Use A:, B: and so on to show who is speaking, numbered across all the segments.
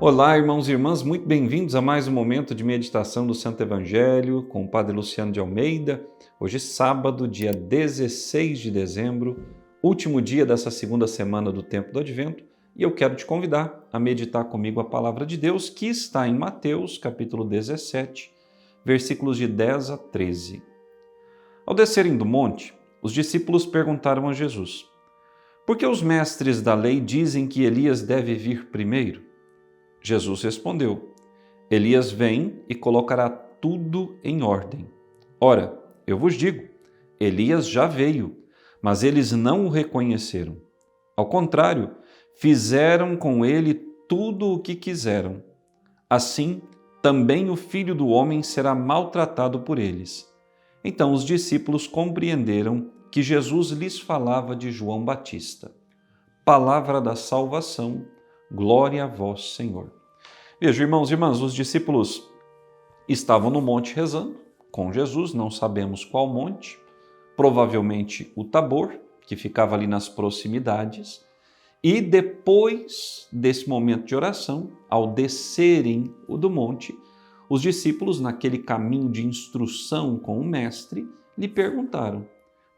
A: Olá, irmãos e irmãs, muito bem-vindos a mais um momento de meditação do Santo Evangelho com o Padre Luciano de Almeida. Hoje, sábado, dia 16 de dezembro, último dia dessa segunda semana do tempo do Advento, e eu quero te convidar a meditar comigo a palavra de Deus que está em Mateus, capítulo 17, versículos de 10 a 13. Ao descerem do monte, os discípulos perguntaram a Jesus: por que os mestres da lei dizem que Elias deve vir primeiro? Jesus respondeu: Elias vem e colocará tudo em ordem. Ora, eu vos digo, Elias já veio, mas eles não o reconheceram. Ao contrário, fizeram com ele tudo o que quiseram. Assim, também o Filho do Homem será maltratado por eles. Então os discípulos compreenderam que Jesus lhes falava de João Batista. Palavra da salvação, glória a vós, Senhor. Veja, irmãos e irmãs, os discípulos estavam no monte rezando com Jesus, não sabemos qual monte, provavelmente o Tabor, que ficava ali nas proximidades, e depois desse momento de oração, ao descerem do monte, os discípulos, naquele caminho de instrução com o Mestre, lhe perguntaram: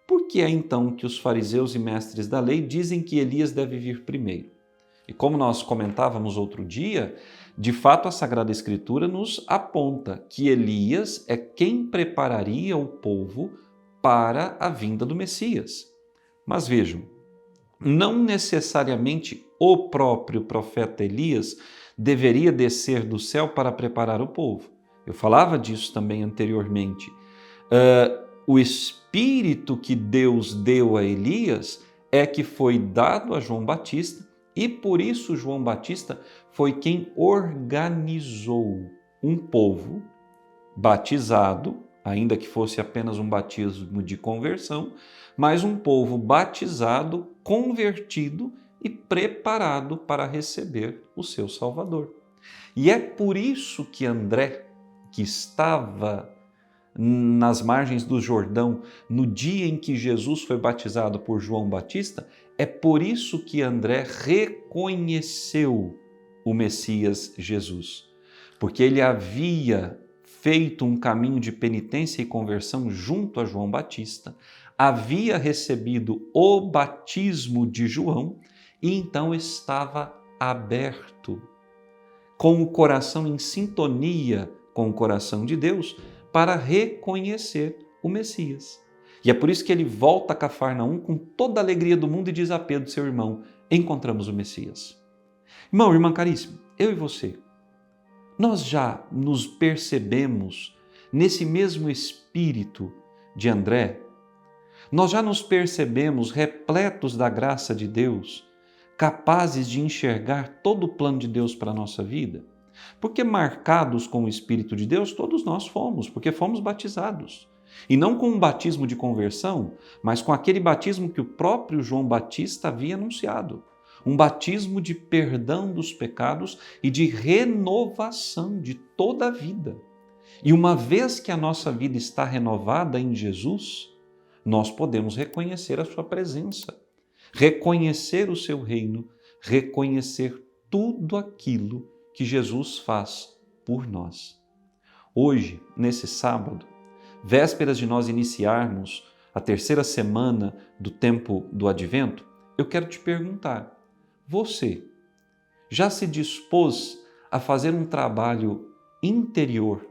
A: por que é então que os fariseus e mestres da lei dizem que Elias deve vir primeiro? E como nós comentávamos outro dia, de fato a Sagrada Escritura nos aponta que Elias é quem prepararia o povo para a vinda do Messias. Mas vejam, não necessariamente o próprio profeta Elias deveria descer do céu para preparar o povo. Eu falava disso também anteriormente. O Espírito que Deus deu a Elias é que foi dado a João Batista, e por isso João Batista foi quem organizou um povo batizado, ainda que fosse apenas um batismo de conversão, mas um povo batizado, convertido e preparado para receber o seu Salvador. E é por isso que André, que estava nas margens do Jordão, no dia em que Jesus foi batizado por João Batista, é por isso que André reconheceu o Messias Jesus, porque ele havia feito um caminho de penitência e conversão junto a João Batista, havia recebido o batismo de João e então estava aberto, com o coração em sintonia com o coração de Deus, para reconhecer o Messias. E é por isso que ele volta a Cafarnaum com toda a alegria do mundo e diz a Pedro, seu irmão: encontramos o Messias. Irmão, irmã caríssimo, eu e você, nós já nos percebemos nesse mesmo espírito de André? Nós já nos percebemos repletos da graça de Deus, capazes de enxergar todo o plano de Deus para a nossa vida? Porque marcados com o Espírito de Deus, todos nós fomos, porque fomos batizados. E não com um batismo de conversão, mas com aquele batismo que o próprio João Batista havia anunciado. Um batismo de perdão dos pecados e de renovação de toda a vida. E uma vez que a nossa vida está renovada em Jesus, nós podemos reconhecer a sua presença, reconhecer o seu reino, reconhecer tudo aquilo que Jesus faz por nós. Hoje, nesse sábado, vésperas de nós iniciarmos a terceira semana do tempo do Advento, eu quero te perguntar: você já se dispôs a fazer um trabalho interior,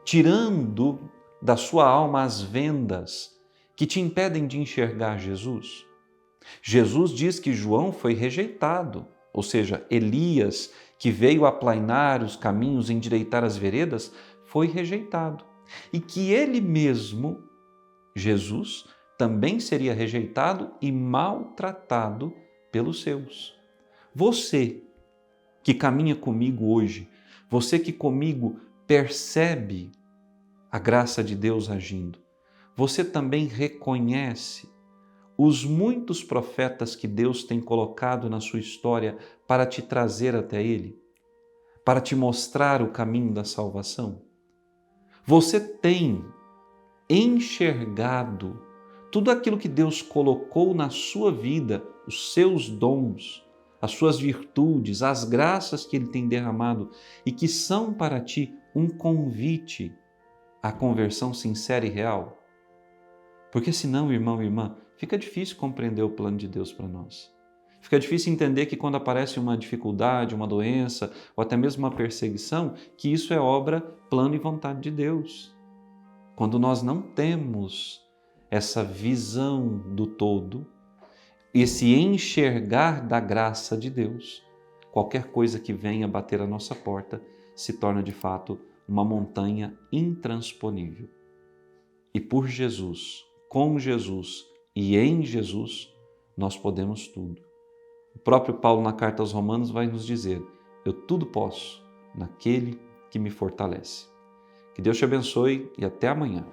A: tirando da sua alma as vendas que te impedem de enxergar Jesus? Jesus diz que João foi rejeitado, ou seja, Elias, que veio aplainar os caminhos, endireitar as veredas, foi rejeitado. E que ele mesmo, Jesus, também seria rejeitado e maltratado pelos seus. Você que caminha comigo hoje, você que comigo percebe a graça de Deus agindo, você também reconhece os muitos profetas que Deus tem colocado na sua história para te trazer até Ele, para te mostrar o caminho da salvação? Você tem enxergado tudo aquilo que Deus colocou na sua vida, os seus dons, as suas virtudes, as graças que Ele tem derramado e que são para ti um convite à conversão sincera e real? Porque senão, irmão e irmã, fica difícil compreender o plano de Deus para nós. Fica difícil entender que quando aparece uma dificuldade, uma doença ou até mesmo uma perseguição, que isso é obra, plano e vontade de Deus. Quando nós não temos essa visão do todo, esse enxergar da graça de Deus, qualquer coisa que venha bater a nossa porta se torna de fato uma montanha intransponível. E por Jesus, com Jesus e em Jesus, nós podemos tudo. O próprio Paulo, na carta aos Romanos, vai nos dizer: eu tudo posso naquele que me fortalece. Que Deus te abençoe e até amanhã.